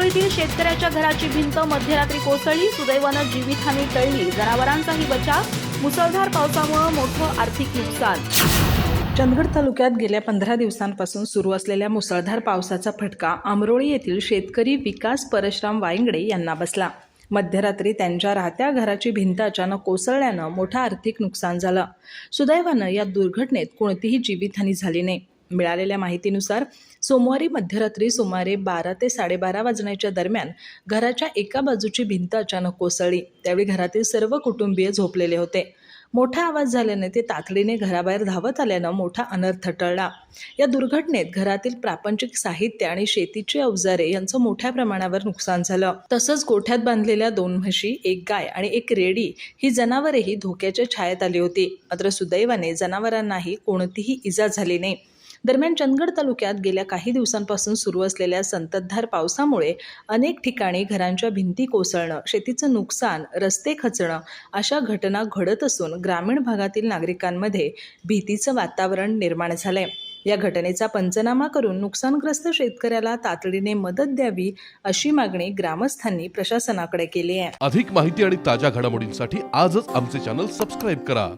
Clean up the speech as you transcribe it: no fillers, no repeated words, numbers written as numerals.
आंबोळीतील शेतकऱ्याच्या घराची भिंत मध्यरात्री कोसळली. सुदैवानं जीवितहानी टळली. जनावरांचाही बचाव. मुसळधार पावसामुळे मोठं आर्थिक नुकसान. चंदगड तालुक्यात गेल्या 15 दिवसांपासून सुरू असलेल्या मुसळधार पावसाचा फटका आमरोळी येथील शेतकरी विकास परशुराम वायंगडे यांना बसला. मध्यरात्री त्यांच्या राहत्या घराची भिंत अचानक कोसळल्यानं मोठं आर्थिक नुकसान झालं. सुदैवानं या दुर्घटनेत कोणतीही जीवितहानी झाली नाही. मिळालेल्या माहितीनुसार सोमवारी मध्यरात्री सुमारे 12 ते 12:30 वाजण्याच्या दरम्यान घराच्या एका बाजूची भिंत अचानक कोसळली. त्यावेळी घरातील सर्व कुटुंबीय झोपलेले होते. मोठा आवाज झाल्याने ते तातडीने घराबाहेर धावत आल्यानं मोठा अनर्थ टळला. या दुर्घटनेत घरातील प्रापंचिक साहित्य आणि शेतीची अवजारे यांचं मोठ्या प्रमाणावर नुकसान झालं. तसंच गोठ्यात बांधलेल्या 2 म्हशी, 1 गाय आणि 1 रेडी ही जनावरेही धोक्याच्या छायेत आली होती. मात्र सुदैवाने जनावरांनाही कोणतीही इजा झाली नाही. दरम्यान चंदगड तालुक्यात गेल्या काही दिवसांपासून सुरू असलेल्या संततधार पावसामुळे अनेक ठिकाणी घरांच्या भिंती कोसळणं, शेतीचं नुकसान, रस्ते खचणं अशा घटना घडत असून ग्रामीण भागातील नागरिकांमध्ये भीतीचं वातावरण निर्माण झालंय. या घटनेचा पंचनामा करून नुकसानग्रस्त शेतकऱ्याला तातडीने मदत द्यावी अशी मागणी ग्रामस्थांनी प्रशासनाकडे केली आहे. अधिक माहिती आणि ताज्या घडामोडींसाठी आजच आमचे चॅनल सबस्क्राईब करा.